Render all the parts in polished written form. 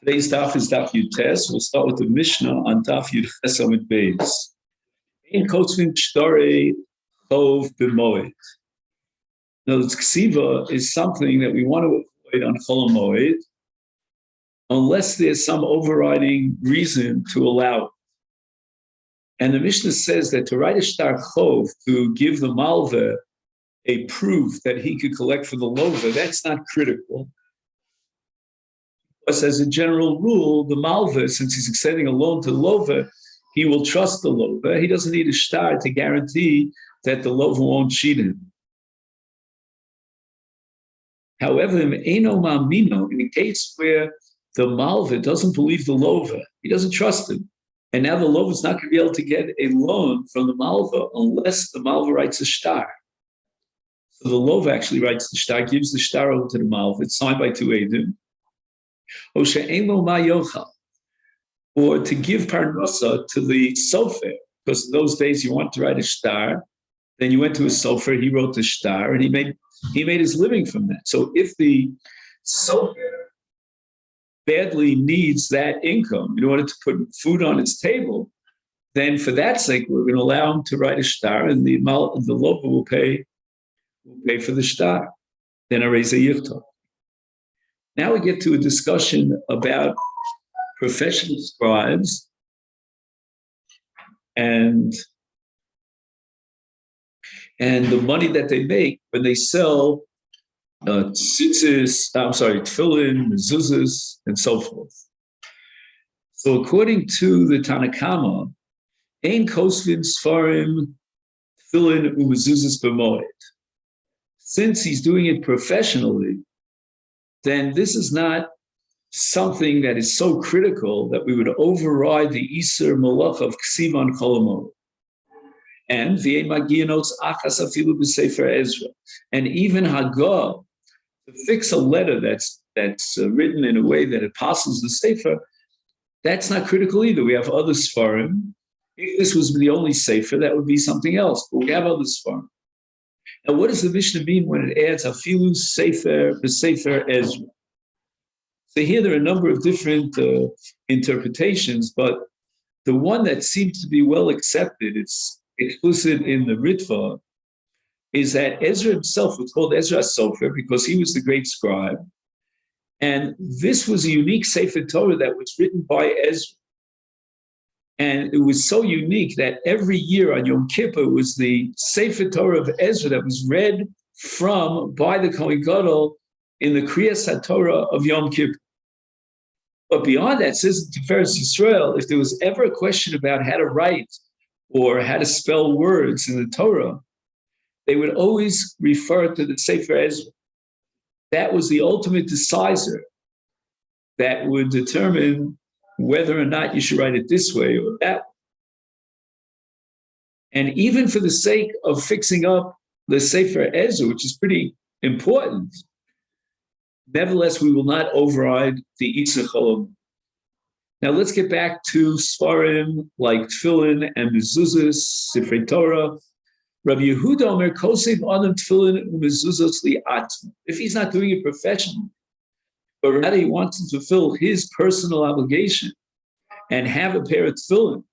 Today's daf is daf Yutes. We'll start with the Mishnah on daf Yutes Amud Beis. In Kotzvin Shtore Chov b'Moed. Now, ksiva is something that we want to avoid on Chol Moed, unless there's some overriding reason to allow it. And the Mishnah says that to write a shtar chov, to give the malva a proof that he could collect for the lova, that's not critical. Because as a general rule, the malva, since he's extending a loan to the lova, he will trust the lova. He doesn't need a shtar to guarantee that the lova won't cheat him. However, in the case where the malva doesn't believe the lova, he doesn't trust him, and now the lova is not going to be able to get a loan from the malva unless the malva writes a shtar. So the lova actually writes the shtar, gives the shtar over to the malva. It's signed by two edim. Or to give parnasa to the sofer, because in those days you want to write a shtar, then you went to a sofer, he wrote the shtar, and he made his living from that. So if the sofer badly needs that income in order to put food on its table, then for that sake, we're going to allow him to write a shtar, and the lova will pay for the shtar. Then a reza yichto. Now we get to a discussion about professional scribes and the money that they make when they sell tefillin, mezuzahs, and so forth. So according to the Tanakama, ein kosvin sfarim tefillin umezuzahs b'moed. Since he's doing it professionally, then this is not something that is so critical that we would override the Iser Malach of Ksivan Kolomod. And v'yein magianos achas afilu b'sefer Ezra. And even Hagah, to fix a letter that's written in a way that it passes the sefer, that's not critical either. We have other Sfarim. If this was the only sefer, that would be something else. But we have other Sfarim. Now, what does the Mishnah mean when it adds afilu sefer b'sefer Ezra? So here there are a number of different interpretations, but the one that seems to be well accepted, it's explicit in the Ritva, is that Ezra himself was called Ezra Sofer because he was the great scribe. And this was a unique Sefer Torah that was written by Ezra. And it was so unique that every year on Yom Kippur was the Sefer Torah of Ezra that was read from by the Kohen Gadol in the Kriyas HaTorah of Yom Kippur. But beyond that, says Tiferes Yisrael, if there was ever a question about how to write or how to spell words in the Torah, they would always refer to the Sefer Ezra. That was the ultimate decider that would determine whether or not you should write it this way or that way. And even for the sake of fixing up the Sefer Ezra, which is pretty important, nevertheless, we will not override the Itzah Cholom. Now let's get back to Sfarim like Tefillin and Mezuzahs, Sifrei Torah. Rabbi Yehuda Omer Kosev Adam Tefillin u'Mezuzos li'atzmo. If he's not doing it professionally, but rather he wants to fulfill his personal obligation and have a pair of tefillin,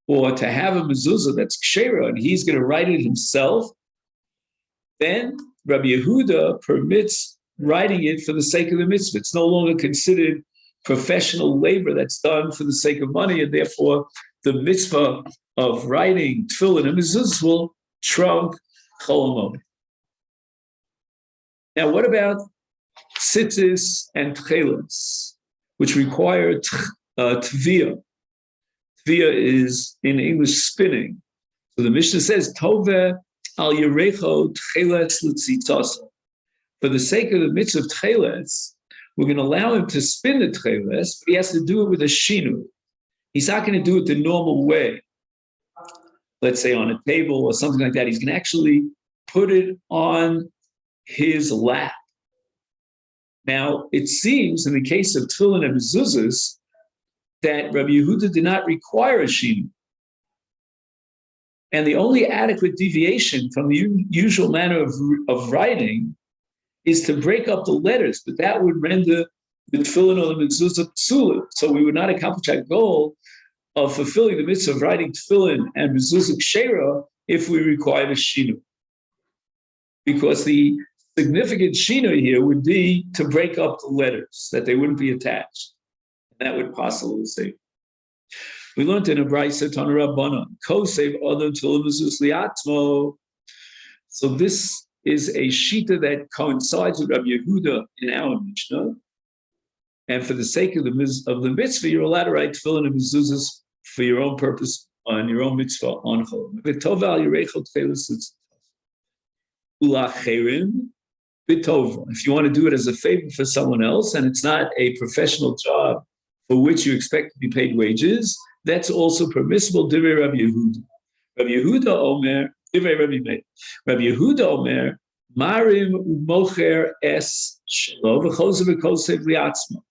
or to have a mezuzah that's kshera, and he's going to write it himself, then Rabbi Yehuda permits writing it for the sake of the mitzvah. It's no longer considered professional labor that's done for the sake of money, and therefore the mitzvah of writing tefillin and mezuzahs will trump Chol Moed. Now, what about tzitzis and tchelas, which require tviyah? Tviyah is in English spinning. So the Mishnah says, Toveh al yerecho tchelas l'tzitzasa. For the sake of the mitzvah of tchelas, we're going to allow him to spin the tchelas, but he has to do it with a shinu. He's not going to do it the normal way, let's say on a table or something like that. He's going to actually put it on his lap. Now, it seems in the case of tefillin and mezuzahs that Rabbi Yehuda did not require a shinu. And the only adequate deviation from the usual manner of writing is to break up the letters, but that would render the tefillin or the mezuzah psula. So we would not accomplish our goal of fulfilling the mitzvah of writing tefillin and mezuzah kshera if we required a shinu. Because the significant shinu here would be to break up the letters, that they wouldn't be attached. And that would possibly say. We learned in a brayso Tana Rabbanan, kosev adam tefillin mezuzah liatmo. So this is a shita that coincides with Rabbi Yehuda in our Mishnah. And for the sake of the mitzvah, you're allowed to write tefillin and mezuzahs for your own purpose, on your own mitzvah on Chol. If you want to do it as a favor for someone else, and it's not a professional job for which you expect to be paid wages, that's also permissible. Divrei Rabbi Yehuda. Rabbi Yehuda Omer, Divrei Rabbi Meir. Rabbi Yehuda Omer, Marim u'mocher es shelo v'chozer v'kosev li'atzmo.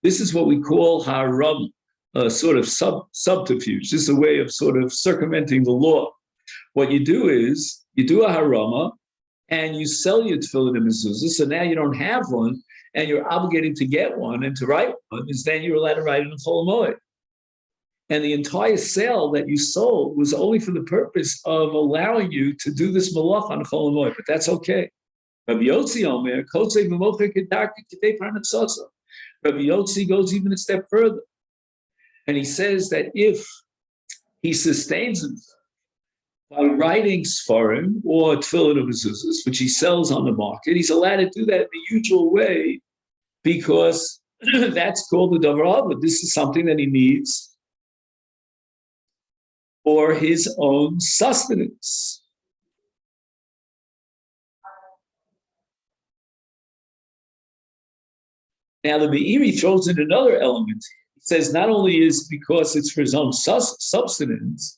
This is what we call haram, a sort of subterfuge. This is a way of sort of circumventing the law. What you do is, you do a harama, and you sell your tefillin and mezuzah, so now you don't have one, and you're obligated to get one and to write one, is then you're allowed to write it in Chol Moed. And the entire sale that you sold was only for the purpose of allowing you to do this malach on Chol Moed, but that's okay. Rabbi Yotzi Omer, Kotzei b'mocher kedarka k'dei parnasosa. Rabbi Yotzi goes even a step further. And he says that if he sustains himself by writing sfarim or tefillin or mezuzahs, which he sells on the market, he's allowed to do that in the usual way because that's called the davar haba. This is something that he needs for his own sustenance. Now the Meiri throws in another element. He says not only is because it's for his own sustenance,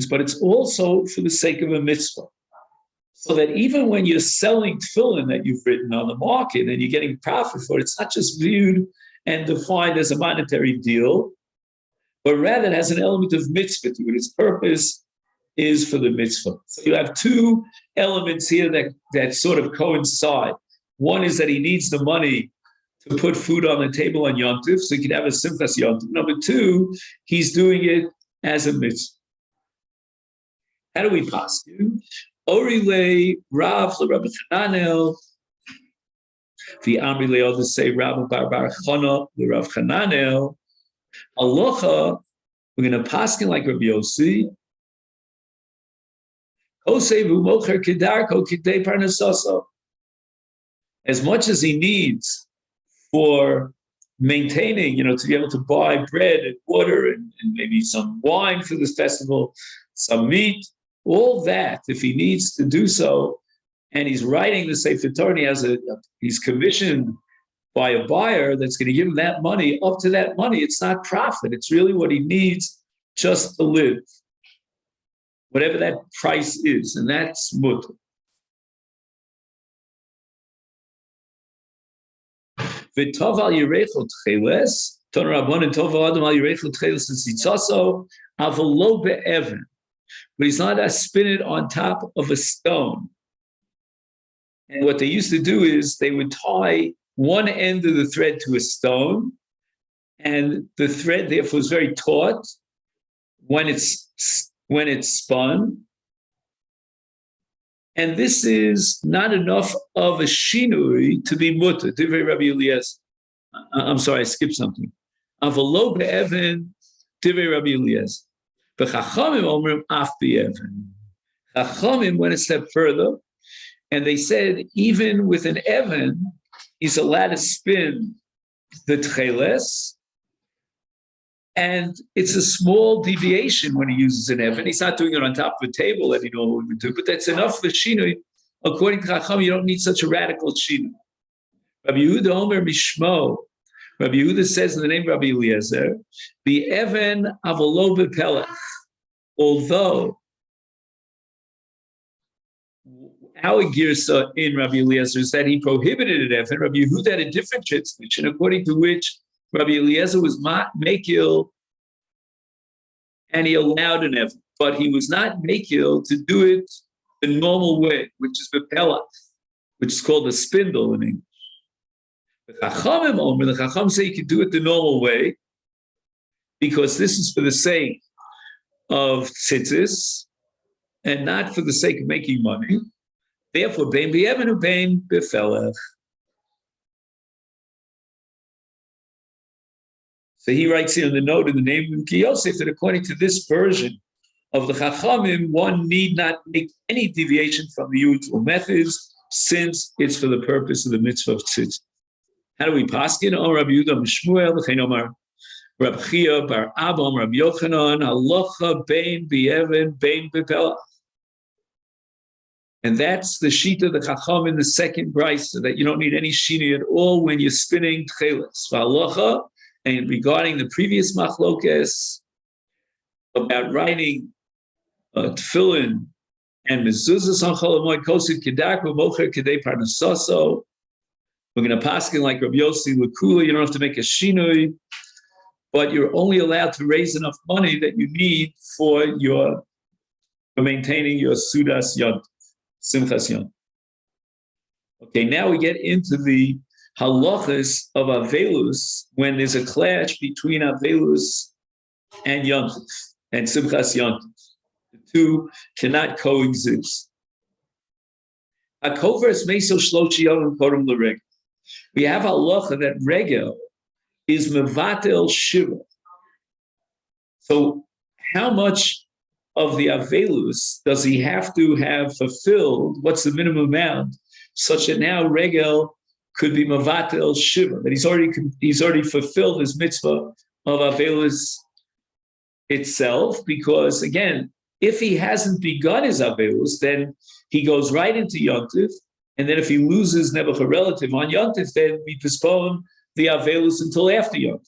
but it's also for the sake of a mitzvah. So that even when you're selling tefillin that you've written on the market and you're getting profit for it, it's not just viewed and defined as a monetary deal, but rather it has an element of mitzvah to it. Its purpose is for the mitzvah. So you have two elements here that sort of coincide. One is that he needs the money to put food on the table on Yom Tov, so he can have a simchas Yom Tov. Number two, he's doing it as a mitzvah. How do we pass you? Orile Rav Rabbi Chananel. The Amri Le'od say Rav Bar Chana Rav Chananel. Aloha, we're going to pass him like Rabbi Yossi. Kosevu mocher kedarko kidei parnasoso. As much as he needs for maintaining, to be able to buy bread and water and maybe some wine for this festival, some meat, all that, if he needs to do so, and he's writing the Sefer Torah, he's commissioned by a buyer that's going to give him that money, up to that money, it's not profit. It's really what he needs just to live, whatever that price is, and that's mutter. V'tov al yirechot tcheles, ton rabban and tov adam al yirechot tcheles v'tzitzaso, avalo be'evan. But he's not to spin it on top of a stone. And what they used to do is they would tie one end of the thread to a stone, and the thread therefore is very taut when it's spun. And this is not enough of a shinui to be mutter. Divrei Rabbi Eliezer. I'm sorry, I skipped something. Avalo be'evan, Divrei Rabbi Eliezer. But Chachamim omrim af be'evan. Chachamim went a step further, and they said even with an evan, he's allowed to spin the tcheles, and it's a small deviation when he uses an evan. He's not doing it on top of a table that he normally would do, but that's enough for shinui. According to Chacham, you don't need such a radical shinui. Rabbi Yehuda Omer Mishmo. Rabbi Yehuda says in the name of Rabbi Eliezer, the evan avolo bepelech. Although our girsa in Rabbi Eliezer is that he prohibited an evan, Rabbi Yehuda had a different translation, according to which Rabbi Eliezer was makil, and he allowed an evan, but he was not makil to do it the normal way, which is bepelach. which is called a spindle in English. The Chacham say you can do it the normal way, because this is for the sake of tzitzis and not for the sake of making money. Therefore, bein b'yemen u bein b'felech. So he writes here in the note in the name of Yosef that according to this version of the Chachamim, one need not make any deviation from the usual methods, since it's for the purpose of the mitzvah of tzitzis. How do we paskin? Oh, Rabbi Yehuda Mishmuel, L'chein Omar, Rabbi Chia bar Abba, Rabbi Yochanan, halacha bein b'yeven bein b'pelach. And that's the sheet of the Chacham in the second brisa, that you don't need any shini at all when you're spinning tcheles. Halacha, and regarding the previous machlokes about writing tefillin and mezuzahs on Chol Hamoed kosid kedak v'mocher kedei parnasaso. We're going to paskin like Rabbi Yossi L'kula. You don't have to make a shinui, but you're only allowed to raise enough money that you need for maintaining your sudas yont, simchas yont. Okay, now we get into the halachas of avelus when there's a clash between avelus and yontif and simchas yontif. The two cannot coexist. Akovers meso shloshi yom kodem l'regel. We have halacha that regel is mevatel shiva. So how much of the avelus does he have to have fulfilled? What's the minimum amount such that now regel could be mevatel shiva, that he's already fulfilled his mitzvah of avelus itself? Because again, if he hasn't begun his avelus, then he goes right into yontif, and then if he loses nebuch a relative on yontif, then we postpone the avelus until after yontif.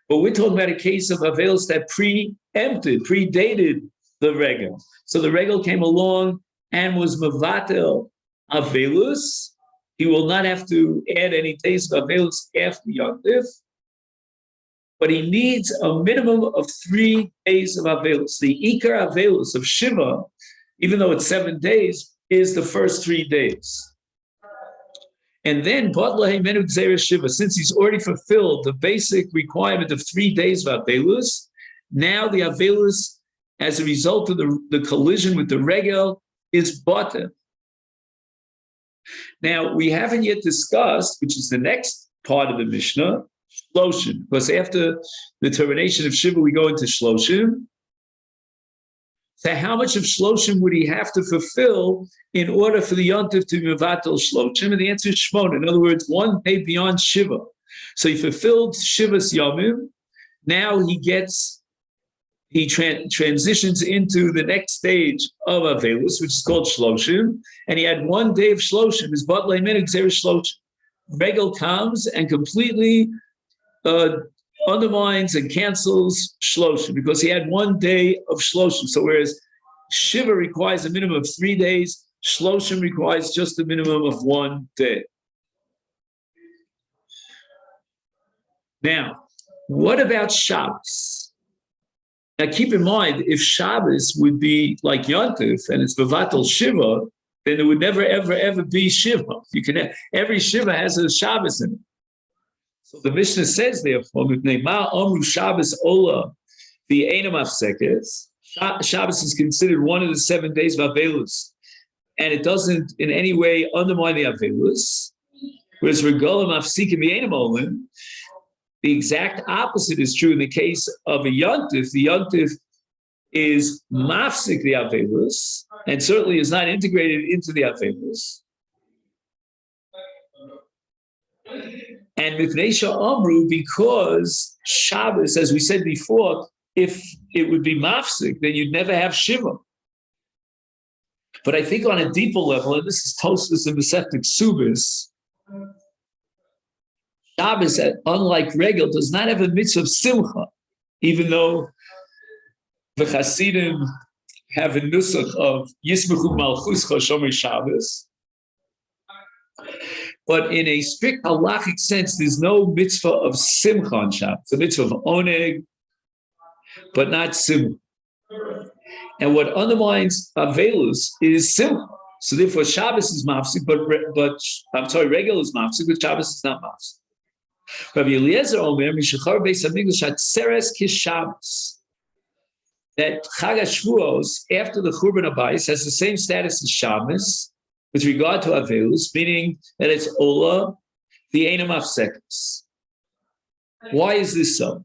But we're talking about a case of avelus that predated the regel. So the regel came along and was mevatel avelus. He will not have to add any days of avelus after yontif, but he needs a minimum of 3 days of avelus. The ikar avelus of Shiva, even though it's 7 days, is the first 3 days. And then, Shiva, since he's already fulfilled the basic requirement of 3 days of avelus, now the avelus, as a result of the collision with the regel, is bottom. Now, we haven't yet discussed, which is the next part of the Mishnah, Shloshim, because after the termination of Shiva, we go into Shloshim. So how much of Shloshim would he have to fulfill in order for the Yontif to be mevatel Shloshim? And the answer is Shmona. In other words, 1 day beyond Shiva. So he fulfilled Shiva's Yomim. Now he transitions into the next stage of Avelus, which is called Shloshim. And he had 1 day of Shloshim. His Batlei Minuk Zeresh Shloshim. Regel comes and completely undermines and cancels Shloshim, because he had 1 day of Shloshim. So whereas Shiva requires a minimum of 3 days, Shloshim requires just a minimum of 1 day. Now, what about Shabbos? Now keep in mind, if Shabbos would be like Yontif and it's Mevatel Shiva, then there would never, ever, ever be Shiva. Every Shiva has a Shabbos in it. So the Mishnah says, therefore, Shabbos Ola, the Einam Masechet. Shabbos is considered one of the 7 days of Avelus, and it doesn't in any way undermine the Avelus. Whereas Regolim Afsikim Einam Olim, the exact opposite is true in the case of a Yontif. The Yontif is mafsik the Avelus, and certainly is not integrated into the Avelus. And Mipnei Amru, because Shabbos, as we said before, if it would be mafsik, then you'd never have Shiva. But I think on a deeper level, and this is Tosfos and Masechet Ksubis, Shabbos, unlike Regel, does not have a mitzvah of simcha, even though the Hasidim have a nusach of Yismechu Malchuscha Shomer Shabbos. But in a strict halachic sense, there's no mitzvah of simcha on Shabbos. It's a mitzvah of oneg, but not simcha. And what undermines avelus is simcha. So therefore, Shabbos is mafsik, but I'm sorry, Regel is mafsik, but Shabbos is not mafsik. Rabbi Eliezer Omer, Mishachar Beis Hamikdash Atzeres Kishabbos. That Chag HaShavuos, after the Churban Abayis, has the same status as Shabbos with regard to Avelus, meaning that it's Ola, the Einam Afsekos. Why is this so?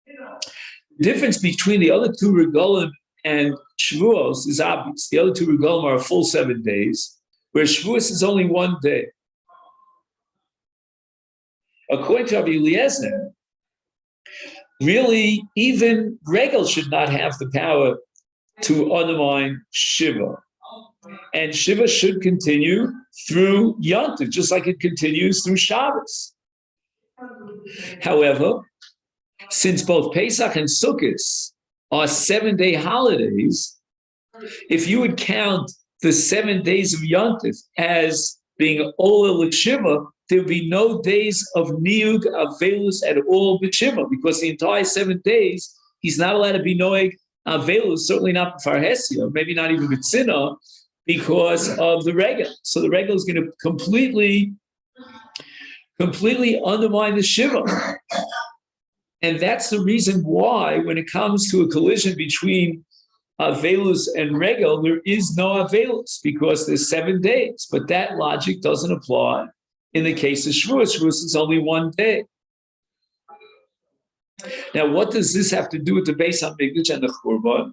The difference between the other two Regalim and Shavuos is obvious. The other two Regalim are a full 7 days, whereas Shavuos is only 1 day. According to Rabbi Eliezer, really, even Regel should not have the power to undermine Shiva. And Shiva should continue through Yontif, just like it continues through Shabbos. However, since both Pesach and Sukkot are 7-day holidays, if you would count the 7 days of Yontif as being Ola L'Shiva, there would be no days of Niyug Avelus at all with Shiva, because the entire 7 days, he's not allowed to be Noeg Avelus, certainly not Farhesia, maybe not even with Sinah, because of the Regel. So the Regel is going to completely undermine the Shiva. And that's the reason why, when it comes to a collision between Avelus and Regel, there is no Avelus, because there's 7 days. But that logic doesn't apply in the case of Shavuos. Shavuos is only 1 day. Now, what does this have to do with the Beis HaMikdash and the Churban?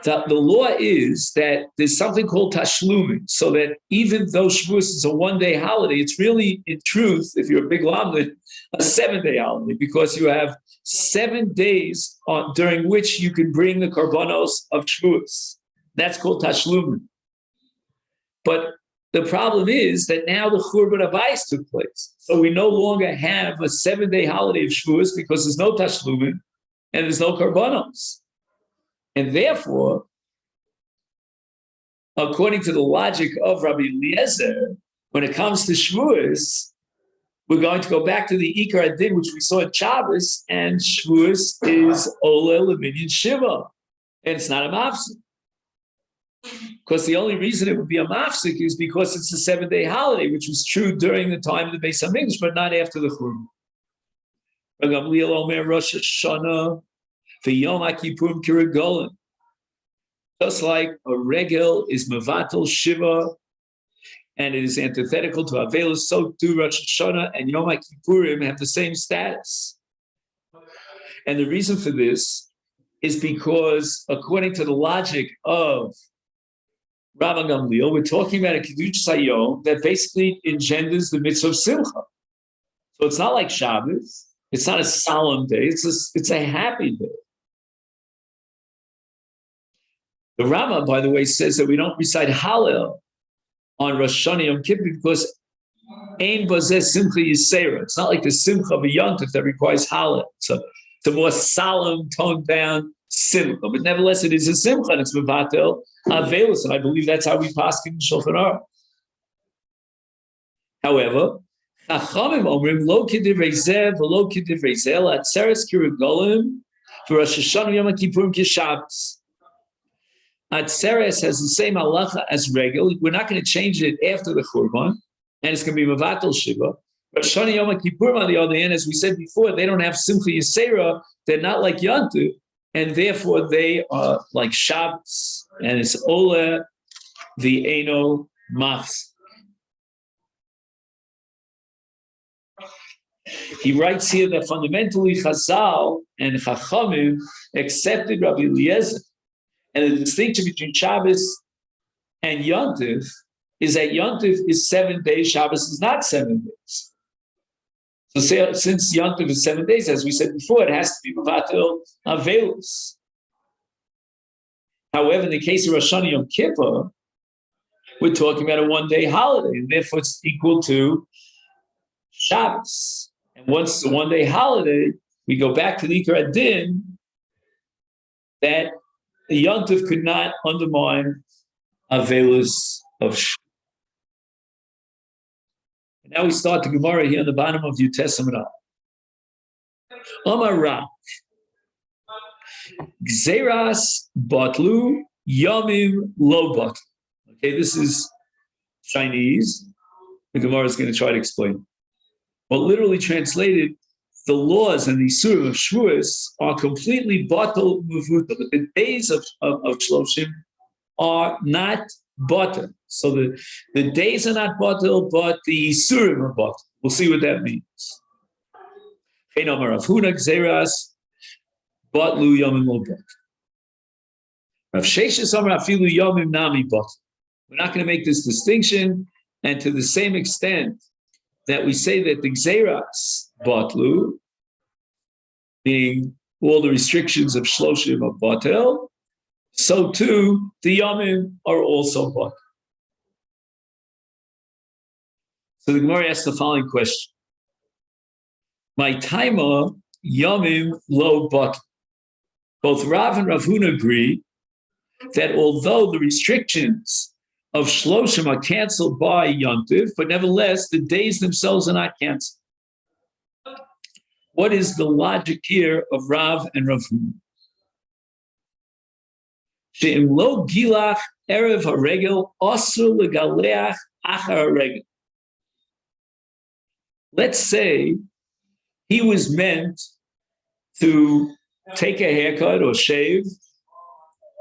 The law is that there's something called Tashlumin, so that even though Shavuos is a 1-day holiday, it's really, in truth, if you're a big lamlet, a 7-day holiday, because you have 7 days during which you can bring the korbanos of Shavuos. That's called Tashlumin. But the problem is that now the Churban Abayis took place. So we no longer have a 7-day holiday of Shavuos because there's no Tashlumin and there's no korbanos. And therefore, according to the logic of Rabbi Eliezer, when it comes to Shavuos, we're going to go back to the Ikar Adin, which we saw at Shabbos, and Shavuos is Ola L'Minyan Shiva, and it's not a mafsik. Because the only reason it would be a mafsik is because it's a 7-day holiday, which was true during the time of the Beis HaMikdash, but not after the Churban. Gamliel Omer Rosh Hashanah, Yom HaKippurim Kirigolim. Just like a regel is Mevatel Shiva, and it is antithetical to Avelus, so too Rosh Hashanah and Yom HaKippurim have the same status. And the reason for this is because, according to the logic of Rabban Gamliel, we're talking about a Kiddush Hayom that basically engenders the mitzvah of Simcha. So it's not like Shabbos. It's not a solemn day. It's a happy day. The Rama, by the way, says that we don't recite Hallel on Rosh Hashanah Yom Kippur because Ein Bazeh Simcha Yisera. It's not like the Simcha of a Yontif that requires Hallel. So it's a more solemn, toned-down Simcha. But nevertheless, it is a Simcha, and it's Mevatel Avelus, and I believe that's how we pass in Shulchan Aruch. However, Chachamim Omrim Lo K'divrei Zeh V'Lo K'divrei Zeh L'Atzeres Kirigolim for Rosh Hashanah Yom Kippurim K'Shabbos. Atzeres has the same halacha as Regel. We're not going to change it after the Churban, and it's going to be Mevatel Shiva. Rosh Hashanah Yom Kippurim, on the other hand, as we said before, they don't have Simcha Yisera. They're not like Yontif, and therefore they are like Shabbos, and it's Ola the Eino Machs. He writes here that fundamentally Chazal and Chachamim accepted Rabbi Eliezer. And the distinction between Shabbos and Yontif is that Yontif is 7 days, Shabbos is not 7 days. So since Yontif is 7 days, as we said before, it has to be Mevatel Avelus. However, in the case of Rosh Hashanah Yom Kippur, we're talking about a 1-day holiday, and therefore it's equal to Shabbos. And once it's a 1-day holiday, we go back to the Ikar Adin that the Yontif could not undermine Avelus of Shabbos. Now we start the Gemara here on the bottom of Yud Testament. Amar Rav, Gzeras Batlu Yomim lo batel. Okay, this is Chinese. The Gemara is going to try to explain. Well, literally translated, the laws and the Isurim of Shavuos are completely batel muvuta, but the days of Shloshim are not batel. So the days are not batel, but the Isurim are batel. We'll see what that means. We're not going to make this distinction, and to the same extent that we say that the Gzeras batlu, being all the restrictions of Shloshim of batel, so too the Yomim are also batel. So the Gemara asks the following question: my taima Yomim lo batel. Both Rav and Rav Huna agree that although the restrictions of Shloshim are canceled by Yontiv, but nevertheless, the days themselves are not canceled. What is the logic here of Rav and Rav Huna? She'im lo gilach erev haregel asur legaleach achar haregel. Let's say he was meant to take a haircut or shave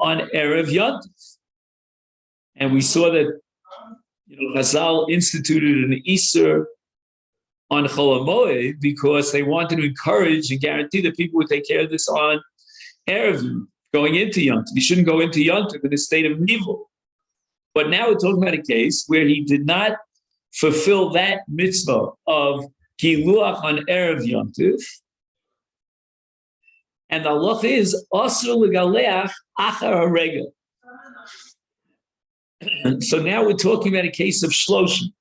on erev Yontiv. And we saw that Chazal instituted an Isur on Chol Moed because they wanted to encourage and guarantee that people would take care of this on Erev, going into Yom Tov. He shouldn't go into Yom Tov in a state of evil. But now we're talking about a case where he did not fulfill that mitzvah of Giluach on Erev Yom Tov. And the halach is Asur Legaleach Achar HaRegel. So now we're talking about a case of Shloshim.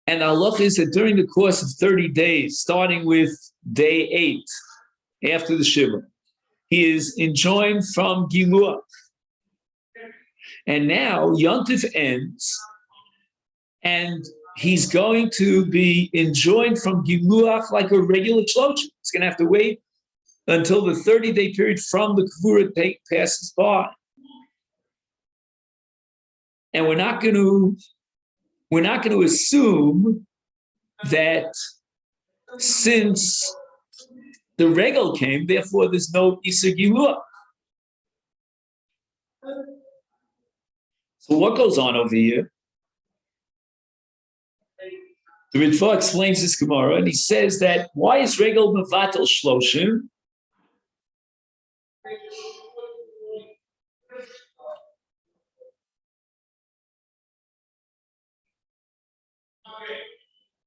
And the halach is that during the course of 30 days, starting with day 8, after the Shiva, he is enjoined from Giluach. And now Yontif ends, and he's going to be enjoined from Giluach like a regular Shloshim. He's going to have to wait until the 30-day period from the Kavura passes by. And we're not going to assume that since the regel came, therefore there's no Isur Giluach. So what goes on over here? The Ritva explains this Gemara, and he says that why is regel mevatel shloshim?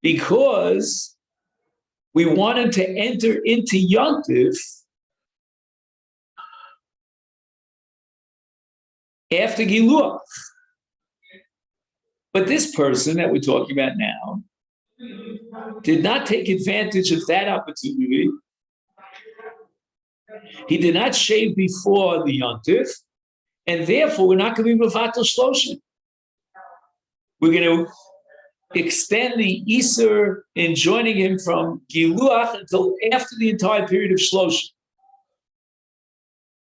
Because we wanted to enter into Yontif after Giluach. But this person that we're talking about now did not take advantage of that opportunity. He did not shave before the Yontif, and therefore we're not going to be mevatel shloshim. We're going to extend the Isur in joining him from Giluach until after the entire period of Shloshim.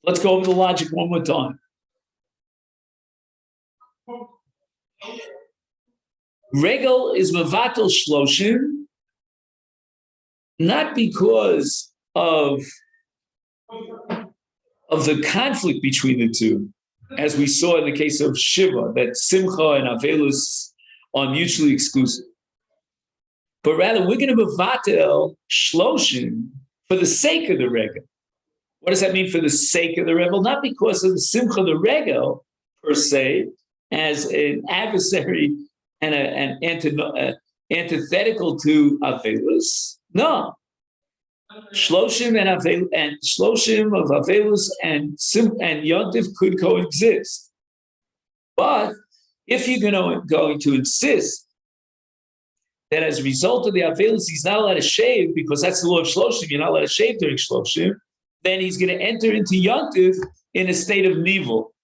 Let's go over the logic one more time. Regel is mevatel Shloshim, not because of the conflict between the two, as we saw in the case of Shiva, that Simcha and Avelus are mutually exclusive. But rather, we're going to mevatel Shloshim for the sake of the regel. What does that mean for the sake of the regel? Not because of the Simcha of the regel, per se, as an adversary and an antithetical to Avelus. No. Shloshim and Shloshim of Avelus and Yontif could coexist. But if you're going to insist that as a result of the Avelus, he's not allowed to shave because that's the law of Shloshim, you're not allowed to shave during Shloshim, then he's going to enter into Yontif in a state of Nivel.